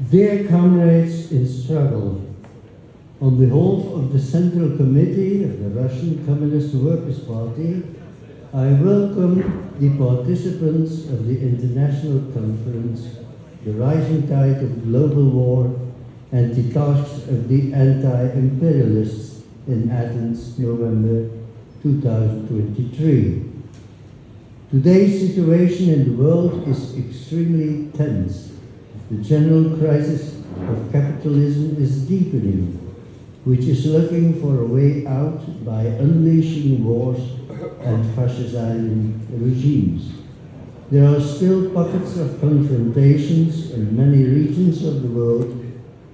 Dear comrades in struggle, on behalf of the Central Committee of the Russian Communist Workers' Party, I welcome the participants of the International Conference, the Rising Tide of Global War and the Tasks of the Anti-Imperialists in Athens, November 2023. Today's situation in the world is extremely tense. The general crisis of capitalism is deepening, which is looking for a way out by unleashing wars and fascisizing regimes. There are still pockets of confrontations in many regions of the world,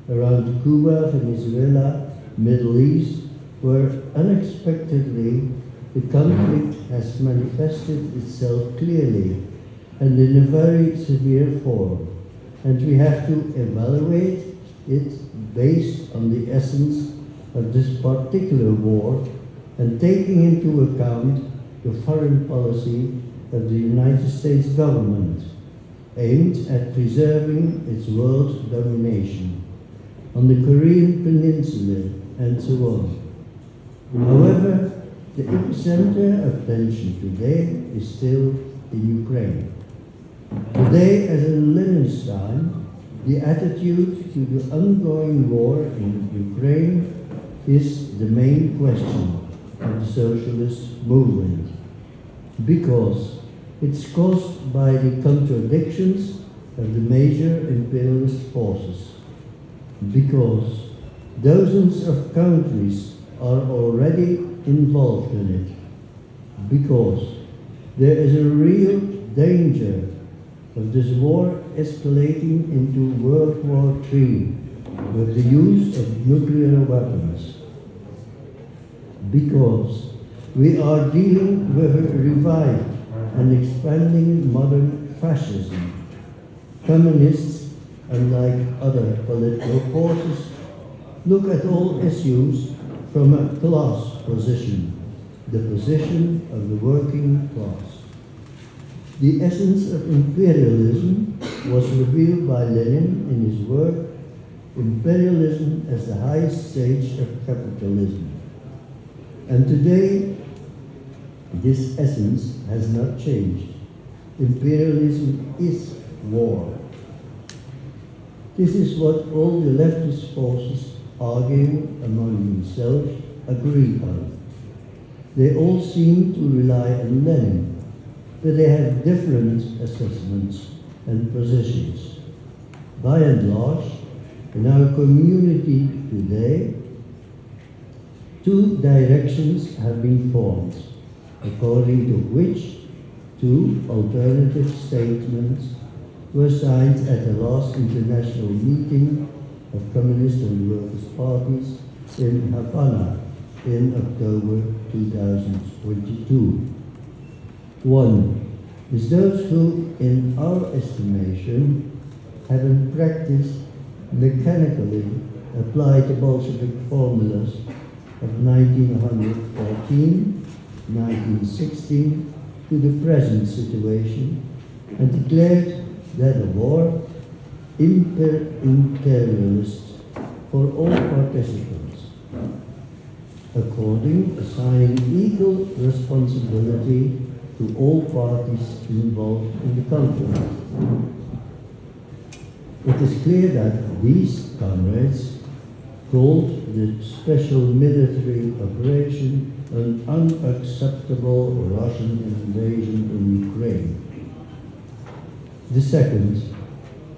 around Cuba, Venezuela, Middle East, where unexpectedly the conflict has manifested itself clearly and in a very severe form, and we have to evaluate it based on the essence of this particular war and taking into account the foreign policy of the United States government aimed at preserving its world domination on the Korean Peninsula and so on. However, the epicenter of tension today is still in Ukraine. Today, as in Lenin's time, the attitude to the ongoing war in Ukraine is the main question of the socialist movement, because it's caused by the contradictions of the major imperialist forces, because dozens of countries are already involved in it, because there is a real danger of this war escalating into World War III with the use of nuclear weapons, because we are dealing with a revived and expanding modern fascism. Communists, unlike other political forces, look at all issues from a class position, the position of the working class. The essence of imperialism was revealed by Lenin in his work, Imperialism as the Highest Stage of Capitalism. And today, this essence has not changed. Imperialism is war. This is what all the leftist forces arguing among themselves agree on. They all seem to rely on Lenin, but they have different assessments and positions. By and large, in our community today, two directions have been formed, according to which two alternative statements were signed at the last international meeting of Communist and Workers' Parties in Havana in October 2022. One is those who, in our estimation, have in practice mechanically applied the Bolshevik formulas of 1914, 1916 to the present situation and declared that a war imperialist for all participants, according assigning equal responsibility to all parties involved in the conflict. It is clear that these comrades called the special military operation an unacceptable Russian invasion in Ukraine. The second,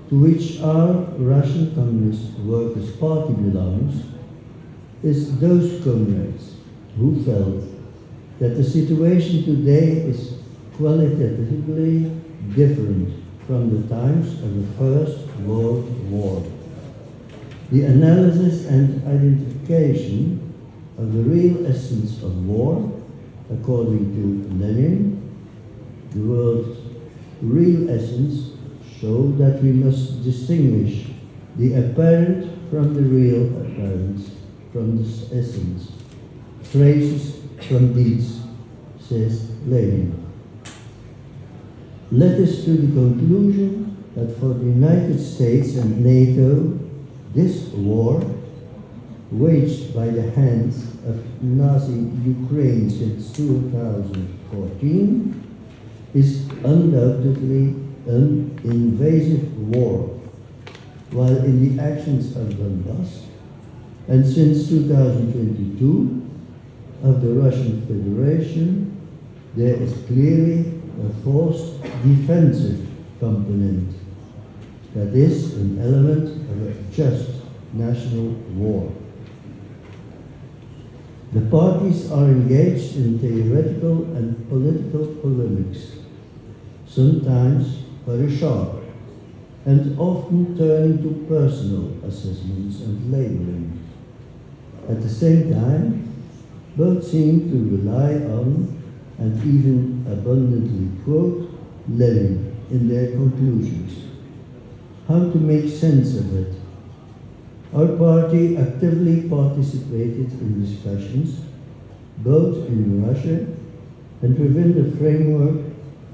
to which our Russian Communist Workers' Party belongs, is those comrades who felt that the situation today is qualitatively different from the times of the First World War. The analysis and identification of the real essence of war, according to Lenin, the world's real essence, show that we must distinguish the apparent from the real apparent, from this essence. Phrases from deeds, says Lenin. Led us to the conclusion that for the United States and NATO, this war, waged by the hands of Nazi Ukraine since 2014, is undoubtedly an invasive war, while in the actions of Donbass, and since 2022, of the Russian Federation, there is clearly a forced defensive component, that is, an element of a just national war. The parties are engaged in theoretical and political polemics, sometimes very sharp, and often turning to personal assessments and labeling. At the same time, both seem to rely on, and even abundantly quote, Lenin in their conclusions. How to make sense of it? Our party actively participated in discussions, both in Russia and within the framework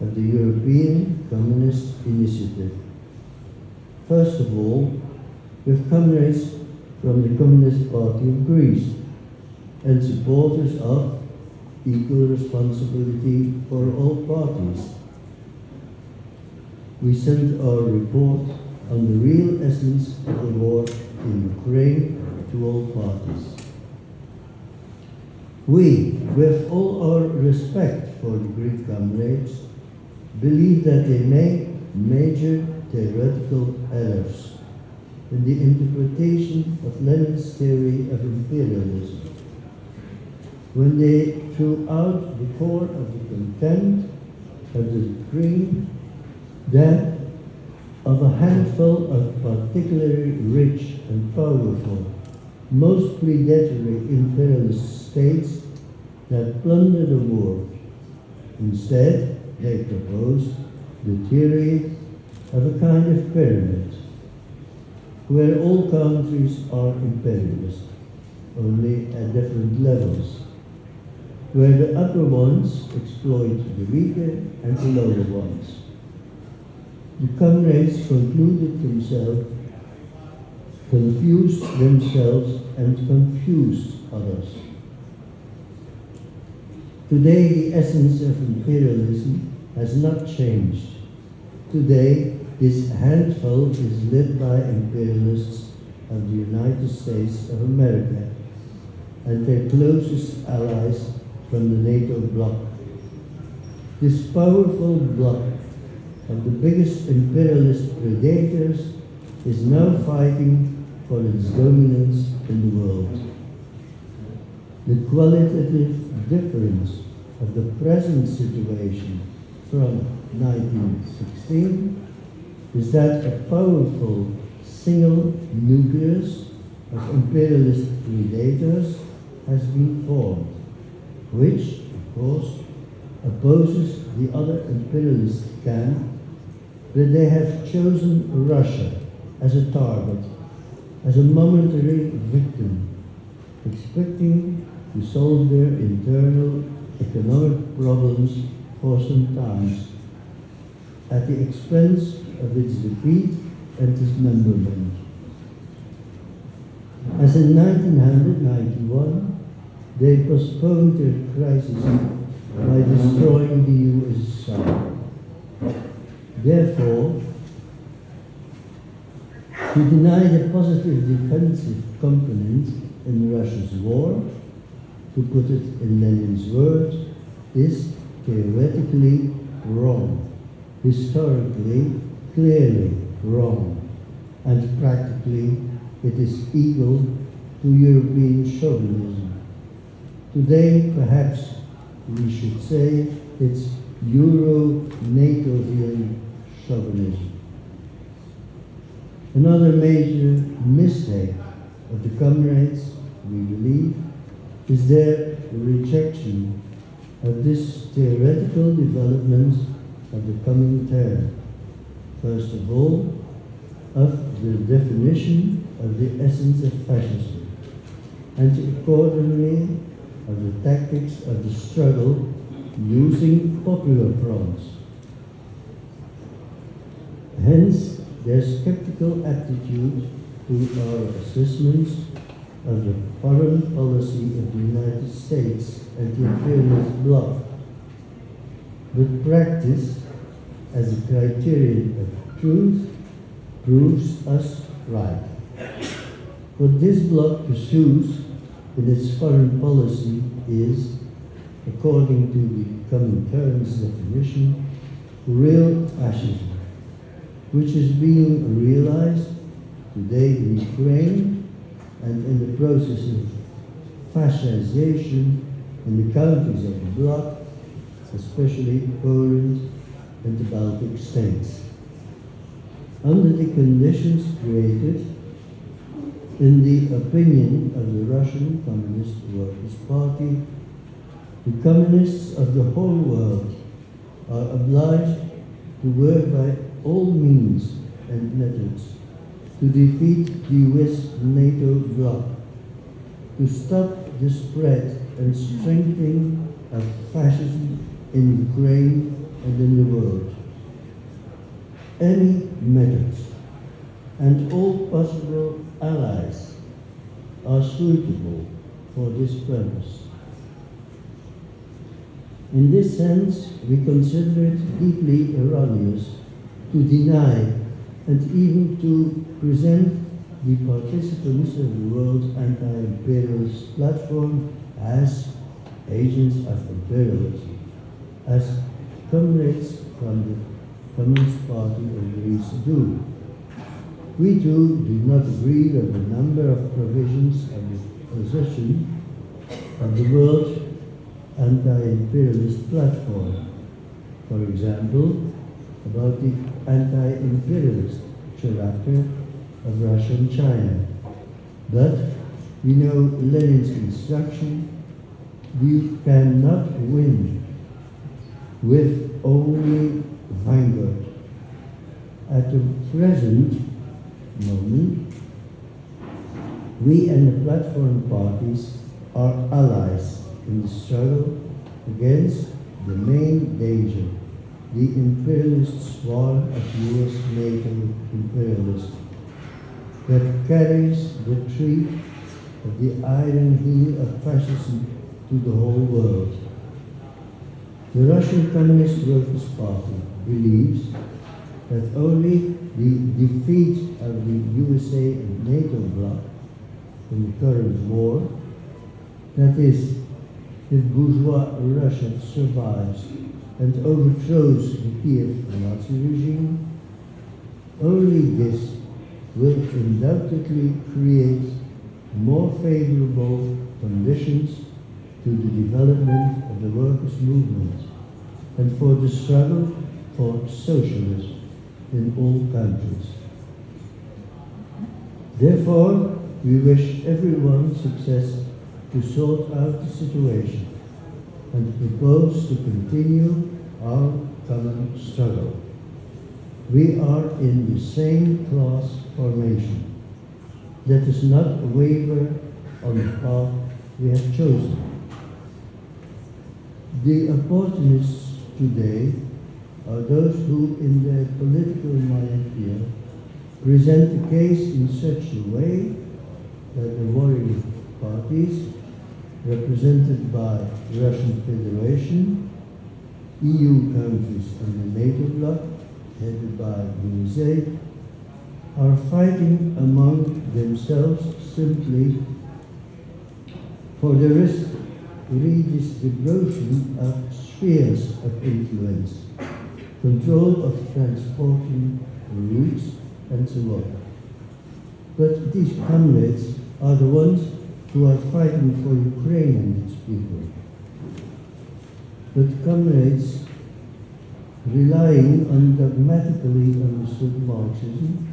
of the European Communist Initiative. First of all, with comrades from the Communist Party of Greece and supporters of equal responsibility for all parties. We sent our report on the real essence of the war in Ukraine to all parties. We, with all our respect for the Greek comrades, believe that they make major theoretical errors in the interpretation of Lenin's theory of imperialism, when they threw out the core of the content of the decree, that of a handful of particularly rich and powerful, most predatory imperialist states that plunder the world. Instead, they proposed the theory of a kind of pyramid, where all countries are imperialist, only at different levels, where the upper ones exploit the weaker and the lower ones. The comrades confused themselves and confused others. Today, the essence of imperialism has not changed. Today, this handful is led by imperialists of the United States of America and their closest allies from the NATO bloc. This powerful bloc of the biggest imperialist predators is now fighting for its dominance in the world. The qualitative difference of the present situation from 1916 is that a powerful single nucleus of imperialist predators has been formed, which, of course, opposes the other imperialist camp, but they have chosen Russia as a target, as a momentary victim, expecting to solve their internal economic problems for some time, at the expense of its defeat and dismemberment. As in 1991, they postponed their crisis by destroying the USSR. Therefore, to deny the positive defensive component in Russia's war, to put it in Lenin's words, is theoretically wrong, historically clearly wrong, and practically it is equal to European chauvinism. Today, perhaps we should say it's Euro-NATOvian chauvinism. Another major mistake of the comrades, we believe, is their rejection of this theoretical development of the coming term. First of all, of the definition of the essence of fascism, and accordingly of the tactics of the struggle using popular fronts. Hence, their skeptical attitude to our assessments of the foreign policy of the United States and the imperialist bloc, but practice as a criterion of truth proves us right. What this bloc pursues in its foreign policy is, according to the common currents definition, real fascism, which is being realized today in Ukraine and in the process of fascization in the countries of the bloc, especially Poland and the Baltic states. Under the conditions created, in the opinion of the Russian Communist Workers' Party, the communists of the whole world are obliged to work by all means and methods to defeat the US-NATO bloc, to stop the spread and strengthening of fascism in Ukraine and in the world. Any methods and all possible allies are suitable for this purpose. In this sense, we consider it deeply erroneous to deny and even to present the participants of the World Anti-imperialist Platform as agents of imperialism, as comrades from the Communist Party agrees to do. We too do not agree with a number of provisions of the position of the World Anti-imperialist Platform. For example, about the anti-imperialist character of Russia and China. But we know Lenin's instruction: you cannot win with only vanguard. At the present moment, we and the platform parties are allies in the struggle against the main danger, the imperialist swarm of US-NATO imperialism that carries the treat of the iron heel of fascism to the whole world. The Russian Communist Workers' Party believes that only the defeat of the USA and NATO bloc in the current war, that is, if bourgeois Russia survives and overthrows the Kiev Nazi regime, only this will undoubtedly create more favorable conditions to the development of the workers' movement and for the struggle for socialism in all countries. Therefore, we wish everyone success to sort out the situation and propose to continue our common struggle. We are in the same class formation. Let us not waver on the path we have chosen. The opportunists today are those who, in their political myopia, present the case in such a way that the warring parties, represented by Russian Federation, EU countries and the NATO bloc, headed by USA, are fighting among themselves simply for the redistribution of spheres of influence, control of transporting routes, and so on. But these comrades are the ones who are fighting for Ukraine and its people. But comrades relying on dogmatically understood Marxism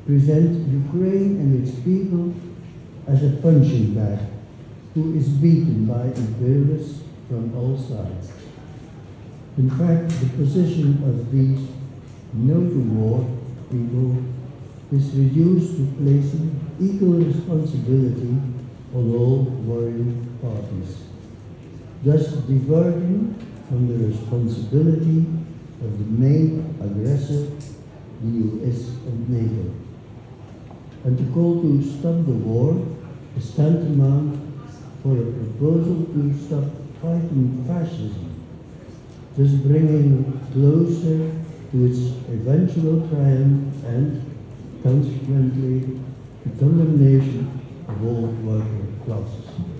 present Ukraine and its people as a punching bag who is beaten by imperialists from all sides. In fact, the position of these no-to-war people is reduced to placing equal responsibility on all warring parties, thus diverging from the responsibility of the main aggressor the US and NATO. And the call to stop the war is tantamount for a proposal to stop fighting fascism, thus bringing closer to its eventual triumph and, consequently, the condemnation of all working classes.